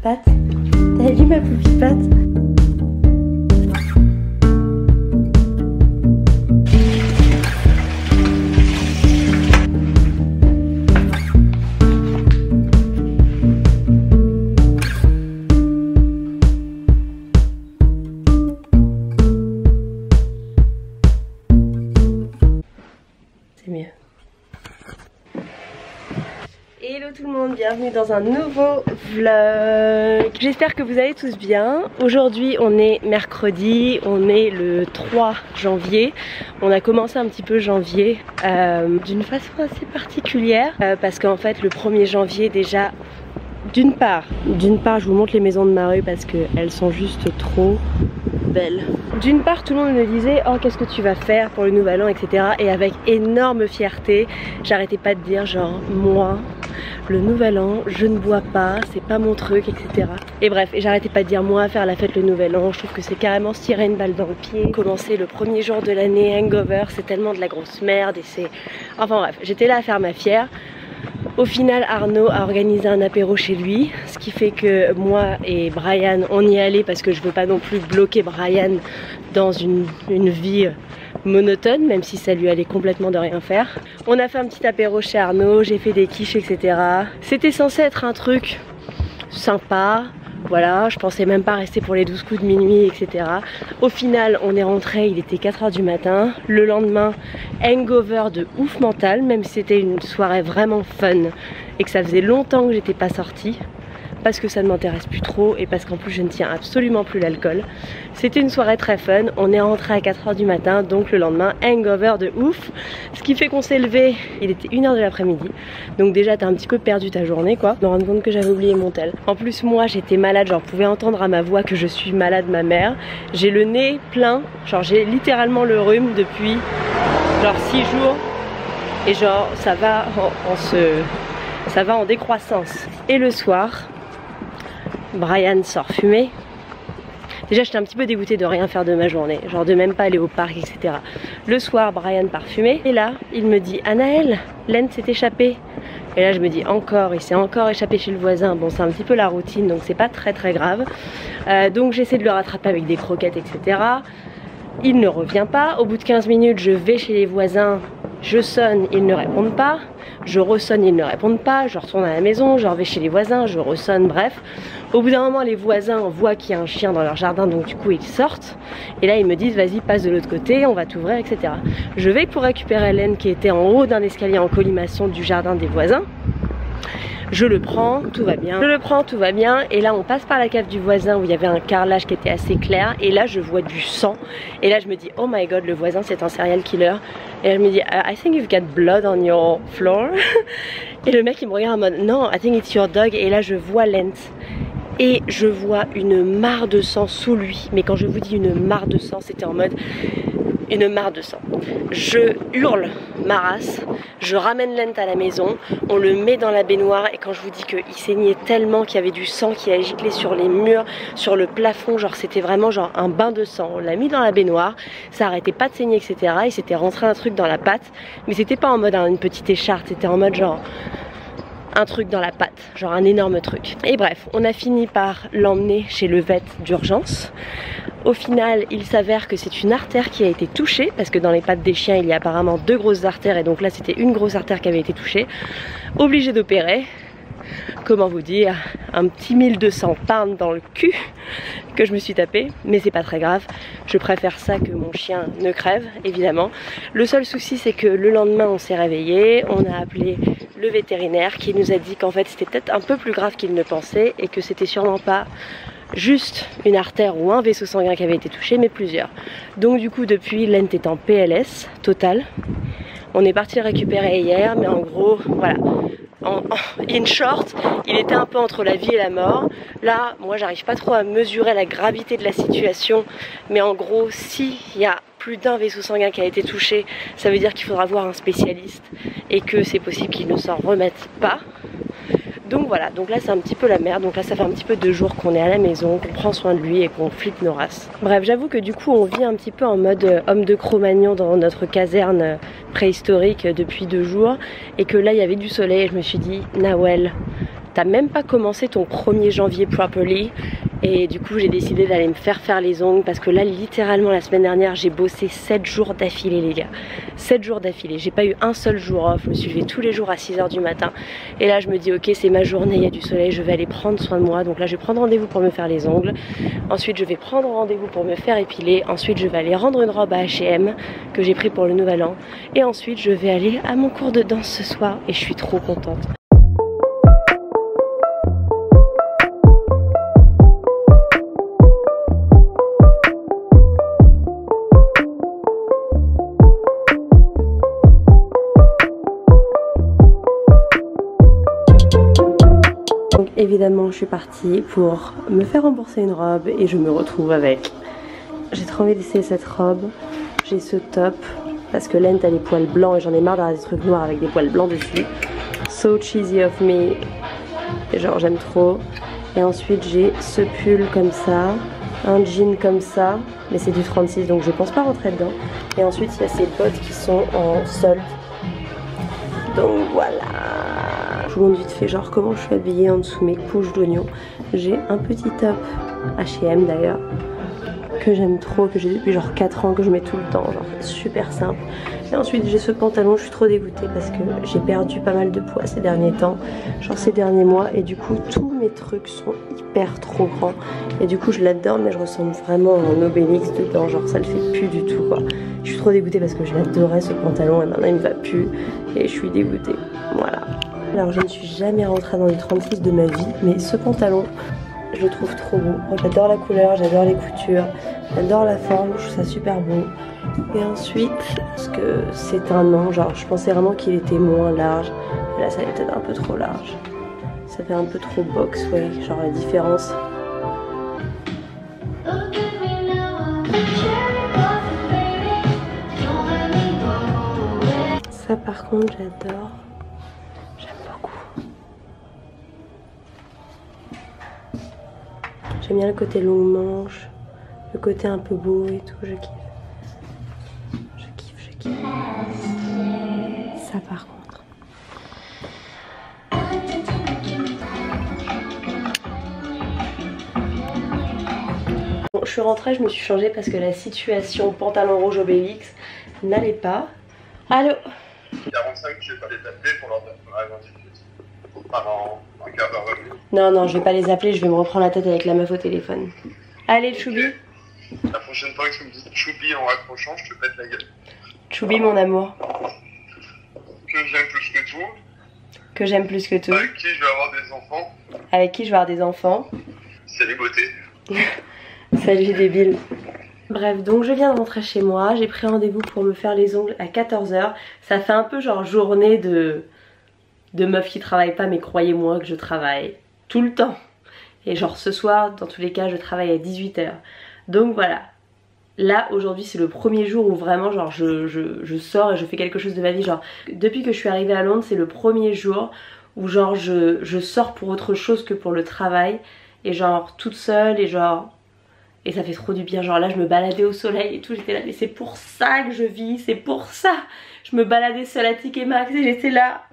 Pat? T'as vu ma poupie Pat? C'est mieux. Hello tout le monde, bienvenue dans un nouveau vlog. J'espère que vous allez tous bien. Aujourd'hui on est mercredi, on est le 3 janvier. On a commencé un petit peu janvier d'une façon assez particulière parce qu'en fait le 1er janvier déjà, d'une part je vous montre les maisons de ma rue parce qu'elles sont juste trop belle. D'une part tout le monde me disait oh qu'est-ce que tu vas faire pour le nouvel an, etc. Et avec énorme fierté j'arrêtais pas de dire genre moi le nouvel an je ne bois pas, c'est pas mon truc, etc. Et bref, et j'arrêtais pas de dire moi faire la fête le nouvel an, je trouve que c'est carrément se tirer une balle dans le pied. Commencer le premier jour de l'année hangover, c'est tellement de la grosse merde et c'est... Enfin bref, j'étais là à faire ma fière. Au final Arnaud a organisé un apéro chez lui, ce qui fait que moi et Brian on y allait parce que je veux pas non plus bloquer Brian dans une vie monotone, même si ça lui allait complètement de rien faire. On a fait un petit apéro chez Arnaud, j'ai fait des quiches, etc. C'était censé être un truc sympa. Voilà, je pensais même pas rester pour les 12 coups de minuit, etc. Au final, on est rentré, il était 4 h du matin. Le lendemain, hangover de ouf mental, même si c'était une soirée vraiment fun et que ça faisait longtemps que j'étais pas sortie. Parce que ça ne m'intéresse plus trop et parce qu'en plus je ne tiens absolument plus l'alcool. C'était une soirée très fun, on est rentré à 4 h du matin, donc le lendemain hangover de ouf. Ce qui fait qu'on s'est levé, il était 1 h de l'après-midi. Donc déjà t'as un petit peu perdu ta journée quoi. Je me rends compte que j'avais oublié mon tel. En plus moi j'étais malade, genre vous pouvez entendre à ma voix que je suis malade ma mère. J'ai le nez plein, genre j'ai littéralement le rhume depuis genre 6 jours. Et genre ça va en décroissance. Et le soir, Brian sort fumer. Déjà j'étais un petit peu dégoûtée de rien faire de ma journée, genre de même pas aller au parc, etc. Le soir Brian part fumer et là il me dit Anaëlle, Len s'est échappé. Et là je me dis encore, il s'est encore échappé chez le voisin. Bon c'est un petit peu la routine donc c'est pas très grave. Donc j'essaie de le rattraper avec des croquettes, etc. Il ne revient pas. Au bout de 15 minutes je vais chez les voisins. Je sonne, ils ne répondent pas. Je ressonne, ils ne répondent pas. Je retourne à la maison, je vais chez les voisins, je ressonne, bref. Au bout d'un moment, les voisins voient qu'il y a un chien dans leur jardin, donc du coup ils sortent. Et là ils me disent vas-y passe de l'autre côté, on va t'ouvrir, etc. Je vais pour récupérer Hélène qui était en haut d'un escalier en colimaçon du jardin des voisins. Je le prends, tout va bien. Je le prends, tout va bien. Et là, on passe par la cave du voisin où il y avait un carrelage qui était assez clair. Et là, je vois du sang. Et là, je me dis, oh my god, le voisin, c'est un serial killer. Et elle me dit, I think you've got blood on your floor. Et le mec, il me regarde en mode, non, I think it's your dog. Et là, je vois Lens. Et je vois une mare de sang sous lui. Mais quand je vous dis une mare de sang, c'était en mode... une mare de sang. Je hurle ma race, je ramène Lent à la maison, on le met dans la baignoire et quand je vous dis qu'il saignait tellement qu'il y avait du sang qui a giclé sur les murs, sur le plafond, genre c'était vraiment genre un bain de sang. On l'a mis dans la baignoire, ça arrêtait pas de saigner, etc. Il s'était rentré un truc dans la patte, mais c'était pas en mode une petite écharpe, c'était en mode genre un truc dans la patte, genre un énorme truc. Et bref, on a fini par l'emmener chez le vet d'urgence. Au final, il s'avère que c'est une artère qui a été touchée, parce que dans les pattes des chiens, il y a apparemment 2 grosses artères, et donc là c'était une grosse artère qui avait été touchée. Obligé d'opérer. Comment vous dire, un petit 1200 pounds dans le cul que je me suis tapé, mais c'est pas très grave. Je préfère ça que mon chien ne crève, évidemment. Le seul souci, c'est que le lendemain, on s'est réveillé, on a appelé le vétérinaire qui nous a dit qu'en fait c'était peut-être un peu plus grave qu'il ne pensait et que c'était sûrement pas juste une artère ou un vaisseau sanguin qui avait été touché, mais plusieurs. Donc du coup, depuis, Lent est en PLS total. On est parti le récupérer hier, mais en gros, voilà. In short, il était un peu entre la vie et la mort. Là, moi, j'arrive pas trop à mesurer la gravité de la situation, mais en gros, s'il y a plus d'un vaisseau sanguin qui a été touché, ça veut dire qu'il faudra voir un spécialiste et que c'est possible qu'il ne s'en remette pas. Donc voilà, donc là c'est un petit peu la merde, donc là ça fait un petit peu 2 jours qu'on est à la maison, qu'on prend soin de lui et qu'on flippe nos races. Bref, j'avoue que du coup on vit un petit peu en mode homme de Cro-Magnon dans notre caserne préhistorique depuis 2 jours et que là il y avait du soleil et je me suis dit, Nawel, t'as même pas commencé ton 1er janvier properly. Et du coup j'ai décidé d'aller me faire les ongles parce que là littéralement la semaine dernière j'ai bossé 7 jours d'affilée les gars. 7 jours d'affilée, j'ai pas eu un seul jour off, je me suis levée tous les jours à 6 h du matin. Et là je me dis ok c'est ma journée, il y a du soleil, je vais aller prendre soin de moi. Donc là je vais prendre rendez-vous pour me faire les ongles. Ensuite je vais prendre rendez-vous pour me faire épiler. Ensuite je vais aller rendre une robe à H&M que j'ai pris pour le nouvel an. Et ensuite je vais aller à mon cours de danse ce soir et je suis trop contente. Donc évidemment je suis partie pour me faire rembourser une robe et je me retrouve avec. J'ai trop envie d'essayer cette robe. J'ai ce top parce que Lent a les poils blancs et j'en ai marre d'avoir des trucs noirs avec des poils blancs dessus. So cheesy of me. Et genre j'aime trop. Et ensuite j'ai ce pull comme ça, un jean comme ça, mais c'est du 36 donc je pense pas rentrer dedans. Et ensuite il y a ces bottes qui sont en solde. Donc voilà. Je vous montre vite fait genre comment je suis habillée en dessous mes couches d'oignons. J'ai un petit top H&M d'ailleurs que j'aime trop, que j'ai depuis genre 4 ans, que je mets tout le temps, genre super simple. Et ensuite j'ai ce pantalon, je suis trop dégoûtée parce que j'ai perdu pas mal de poids ces derniers temps, genre ces derniers mois, et du coup tous mes trucs sont hyper trop grands et du coup je l'adore mais je ressemble vraiment à un Obélix dedans, genre ça le fait plus du tout quoi. Je suis trop dégoûtée parce que je l'adorais ce pantalon et maintenant il me va plus et je suis dégoûtée, voilà. Alors je ne suis jamais rentrée dans les 36 de ma vie, mais ce pantalon je le trouve trop beau. J'adore la couleur, j'adore les coutures, j'adore la forme, je trouve ça super beau. Et ensuite, parce que c'est un an, genre je pensais vraiment qu'il était moins large. Mais là ça est peut-être un peu trop large. Ça fait un peu trop box, ouais, genre la différence. Ça par contre j'adore. J'aime bien le côté longue manche, le côté un peu beau et tout, je kiffe. Je kiffe. Ça par contre. Bon, je suis rentrée, je me suis changée parce que la situation pantalon rouge Obélix n'allait pas. Allô? 45, je vais pas les appeler pour leur dire qu'on arrive en un quart d'heure. Non, je vais pas les appeler, je vais me reprendre la tête avec la meuf au téléphone. Allez, Choubi. La prochaine fois que tu me dis Choubi en raccrochant, je te pète la gueule. Choubi, mon amour. Que j'aime plus que tout. Que j'aime plus que tout. Avec qui je vais avoir des enfants. Avec qui je vais avoir des enfants. C'est les beautés. Salut débile. Bref, donc je viens de rentrer chez moi, j'ai pris rendez-vous pour me faire les ongles à 14 h. Ça fait un peu genre journée de meuf qui travaille pas, mais croyez-moi que je travaille tout le temps. Et genre ce soir, dans tous les cas, je travaille à 18 h. Donc voilà. Là, aujourd'hui, c'est le premier jour où vraiment genre je sors et je fais quelque chose de ma vie. Genre, depuis que je suis arrivée à Londres, c'est le premier jour où genre je sors pour autre chose que pour le travail. Et genre toute seule et genre... Et ça fait trop du bien, genre là je me baladais au soleil et tout, j'étais là, mais c'est pour ça que je vis, c'est pour ça. Je me baladais seule à TK Maxx et j'étais là,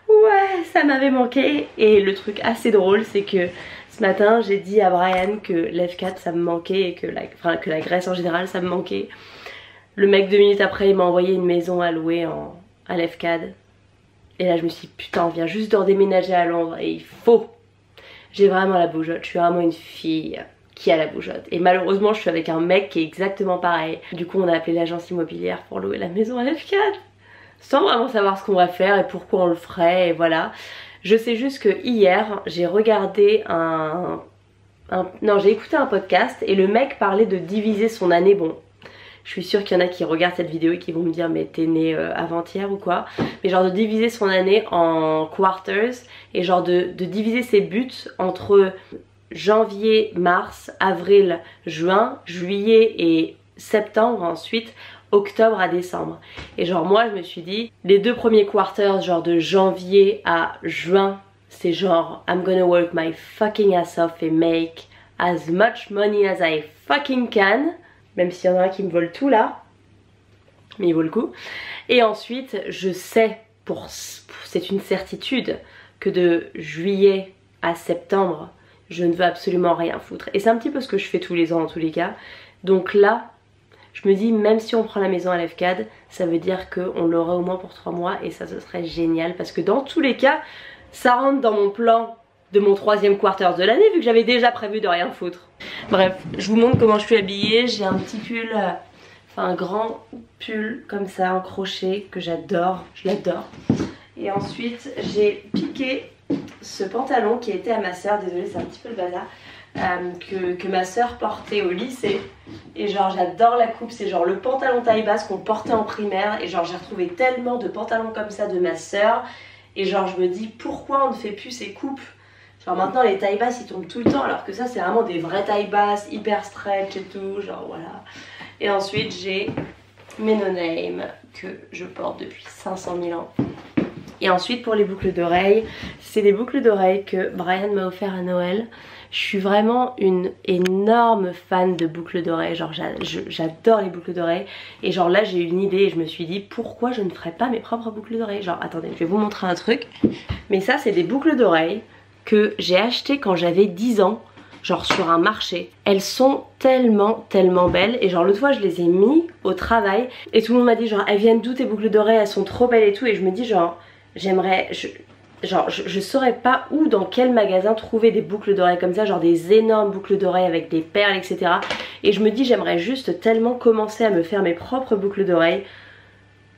ouais, ça m'avait manqué. Et le truc assez drôle, c'est que ce matin j'ai dit à Brian que l'F4 ça me manquait et que la Grèce en général ça me manquait. Le mec 2 minutes après il m'a envoyé une maison à louer à l'F4. Et là je me suis dit putain on vient juste d'en déménager à Londres et il faut. J'ai vraiment la bougeotte, je suis vraiment une fille qui a la bougeotte. Et malheureusement je suis avec un mec qui est exactement pareil. Du coup on a appelé l'agence immobilière pour louer la maison à l'F4. Sans vraiment savoir ce qu'on va faire et pourquoi on le ferait et voilà. Je sais juste que hier j'ai regardé j'ai écouté un podcast et le mec parlait de diviser son année. Bon, je suis sûre qu'il y en a qui regardent cette vidéo et qui vont me dire mais t'es né avant-hier ou quoi. Mais genre de diviser son année en quarters et genre de diviser ses buts entre janvier, mars, avril, juin, juillet et septembre, ensuite octobre à décembre. Et genre moi je me suis dit les 2 premiers quarters genre de janvier à juin c'est genre I'm gonna work my fucking ass off et make as much money as I fucking can, même s'il y en a un qui me vole tout là, mais il vaut le coup. Et ensuite je sais, c'est une certitude que de juillet à septembre, je ne veux absolument rien foutre. Et c'est un petit peu ce que je fais tous les ans en tous les cas. Donc là, je me dis, même si on prend la maison à l'EFCAD, ça veut dire qu'on l'aura au moins pour 3 mois et ça, ce serait génial. Parce que dans tous les cas, ça rentre dans mon plan de mon 3e quarter de l'année, vu que j'avais déjà prévu de rien foutre. Bref, je vous montre comment je suis habillée. J'ai un petit pull, enfin un grand pull comme ça en crochet que j'adore, je l'adore. Et ensuite, j'ai piqué ce pantalon qui était à ma soeur, désolée c'est un petit peu le bazar. Que ma soeur portait au lycée et genre j'adore la coupe, c'est genre le pantalon taille basse qu'on portait en primaire et genre j'ai retrouvé tellement de pantalons comme ça de ma soeur et genre je me dis pourquoi on ne fait plus ces coupes, genre maintenant les tailles basses ils tombent tout le temps alors que ça c'est vraiment des vraies tailles basses hyper stretch et tout, genre voilà. Et ensuite j'ai mes No Name que je porte depuis 500 000 ans. Et ensuite pour les boucles d'oreilles, c'est des boucles d'oreilles que Brian m'a offert à Noël. Je suis vraiment une énorme fan de boucles d'oreilles, genre j'adore les boucles d'oreilles. Et genre là j'ai eu une idée et je me suis dit pourquoi je ne ferais pas mes propres boucles d'oreilles. Genre attendez, je vais vous montrer un truc. Mais ça c'est des boucles d'oreilles que j'ai achetées quand j'avais 10 ans. Genre sur un marché. Elles sont tellement belles. Et genre l'autre fois je les ai mis au travail. Et tout le monde m'a dit genre elles viennent d'où tes boucles d'oreilles, elles sont trop belles et tout. Et je me dis genre j'aimerais... je saurais pas où, dans quel magasin trouver des boucles d'oreilles comme ça, genre des énormes boucles d'oreilles avec des perles etc. Et je me dis j'aimerais juste tellement commencer à me faire mes propres boucles d'oreilles.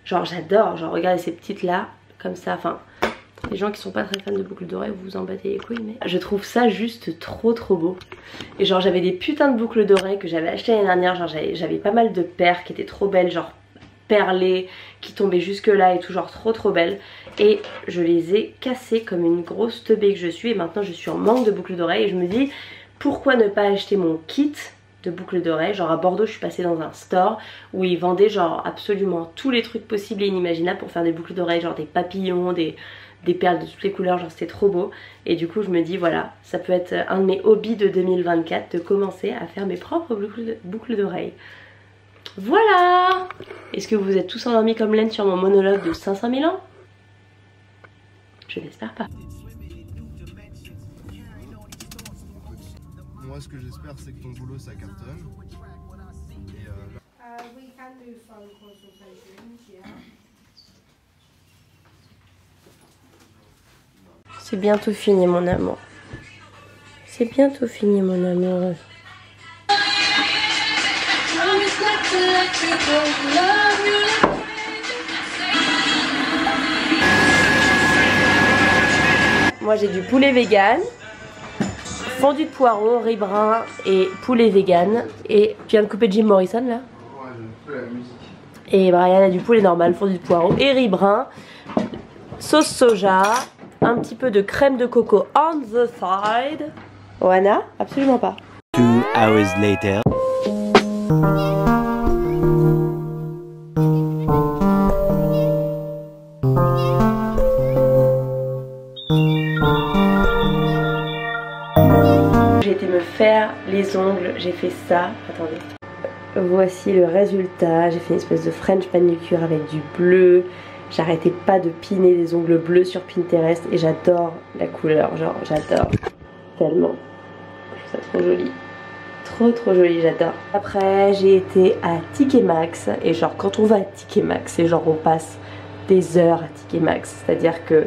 Genre j'adore, genre regardez ces petites là, comme ça, enfin... Les gens qui sont pas très fans de boucles d'oreilles, vous vous en battez les couilles, mais je trouve ça juste trop beau. Et genre j'avais des putains de boucles d'oreilles que j'avais achetées l'année dernière, genre j'avais pas mal de paires qui étaient trop belles, genre perlées, qui tombaient jusque là et tout, genre trop belles. Et je les ai cassées comme une grosse teubée que je suis et maintenant je suis en manque de boucles d'oreilles et je me dis pourquoi ne pas acheter mon kit de boucles d'oreilles. Genre à Bordeaux je suis passée dans un store où ils vendaient genre absolument tous les trucs possibles et inimaginables pour faire des boucles d'oreilles, genre des papillons, des perles de toutes les couleurs, genre c'était trop beau. Et du coup je me dis voilà, ça peut être un de mes hobbies de 2024 de commencer à faire mes propres boucles d'oreilles. Voilà. Est-ce que vous êtes tous endormis comme laine sur mon monologue de 500 000 ans? Je n'espère pas. Moi ce que j'espère c'est que ton boulot ça cartonne. Et c'est bientôt fini mon amour. C'est bientôt fini mon amour. Moi j'ai du poulet vegan, fondu de poireaux, riz brun et poulet vegan. Et tu viens de couper Jim Morrison là? ouais, j'aime peu la musique. Et Brian a du poulet normal, fondu de poireaux et riz brun, sauce soja, un petit peu de crème de coco on the side. Oana? Absolument pas. 2 hours later. J'ai été me faire les ongles, j'ai fait ça, attendez. Voici le résultat, j'ai fait une espèce de French manicure avec du bleu. J'arrêtais pas de piner des ongles bleus sur Pinterest et j'adore la couleur, genre j'adore tellement. Je trouve ça trop joli. Trop joli, j'adore. Après j'ai été à TK Maxx et genre quand on va à TK Maxx, c'est genre on passe des heures à TK Maxx. C'est-à-dire que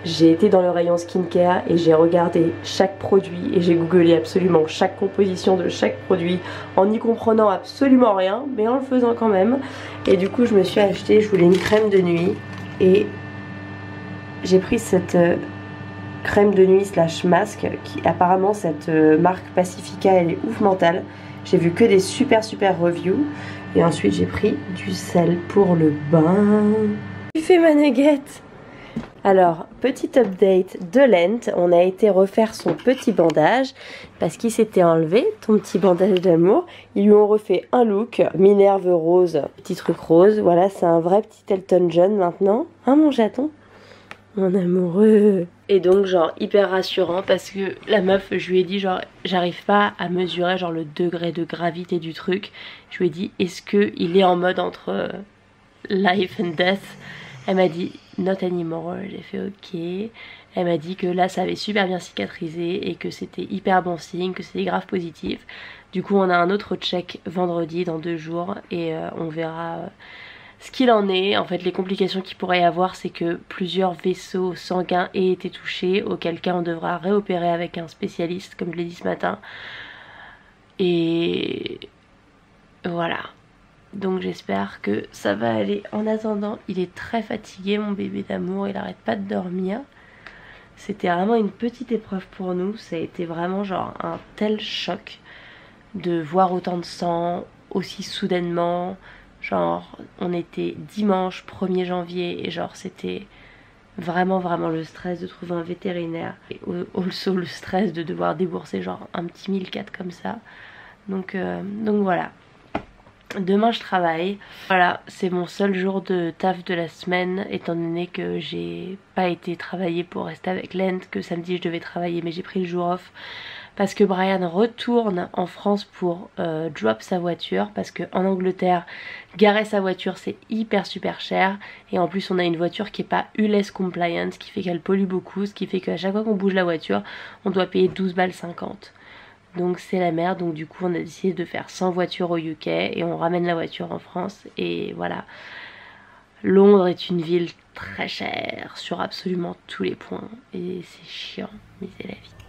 j'ai été dans le rayon skincare et j'ai regardé chaque produit et j'ai googlé absolument chaque composition de chaque produit en n'y comprenant absolument rien mais en le faisant quand même. Et du coup je me suis acheté, je voulais une crème de nuit et j'ai pris cette crème de nuit slash masque qui apparemment cette marque Pacifica elle est ouf mentale. J'ai vu que des super reviews et ensuite j'ai pris du sel pour le bain. Tu fais ma nugget. Alors, petit update de Lent, on a été refaire son petit bandage parce qu'il s'était enlevé, ton petit bandage d'amour. Ils lui ont refait un look, Minerve rose, petit truc rose. Voilà, c'est un vrai petit Elton John maintenant. Hein mon chaton? Mon amoureux. Et donc genre hyper rassurant parce que la meuf, je lui ai dit genre j'arrive pas à mesurer genre le degré de gravité du truc. Je lui ai dit est-ce qu'il est en mode entre life and death? Elle m'a dit not anymore, j'ai fait ok. Elle m'a dit que là ça avait super bien cicatrisé et que c'était hyper bon signe, que c'était grave positif. Du coup on a un autre check vendredi dans 2 jours et on verra ce qu'il en est. En fait les complications qu'il pourrait y avoir c'est que plusieurs vaisseaux sanguins aient été touchés, auquel cas on devra réopérer avec un spécialiste comme je l'ai dit ce matin. Et voilà. Donc j'espère que ça va aller. En attendant, il est très fatigué mon bébé d'amour, il arrête pas de dormir. C'était vraiment une petite épreuve pour nous, ça a été vraiment genre un tel choc de voir autant de sang aussi soudainement. Genre on était dimanche 1er janvier et genre c'était vraiment le stress de trouver un vétérinaire. Et also le stress de devoir débourser genre un petit 1004 comme ça. Donc voilà. Demain je travaille, voilà c'est mon seul jour de taf de la semaine étant donné que j'ai pas été travailler pour rester avec Lent, que samedi je devais travailler mais j'ai pris le jour off parce que Brian retourne en France pour drop sa voiture parce qu'en Angleterre garer sa voiture c'est hyper super cher et en plus on a une voiture qui est pas ULEZ compliant, ce qui fait qu'elle pollue beaucoup, ce qui fait qu'à chaque fois qu'on bouge la voiture on doit payer 12,50 balles. Donc c'est la merde, donc du coup on a décidé de faire 100 voitures au UK et on ramène la voiture en France et voilà. Londres est une ville très chère sur absolument tous les points et c'est chiant mais c'est la vie.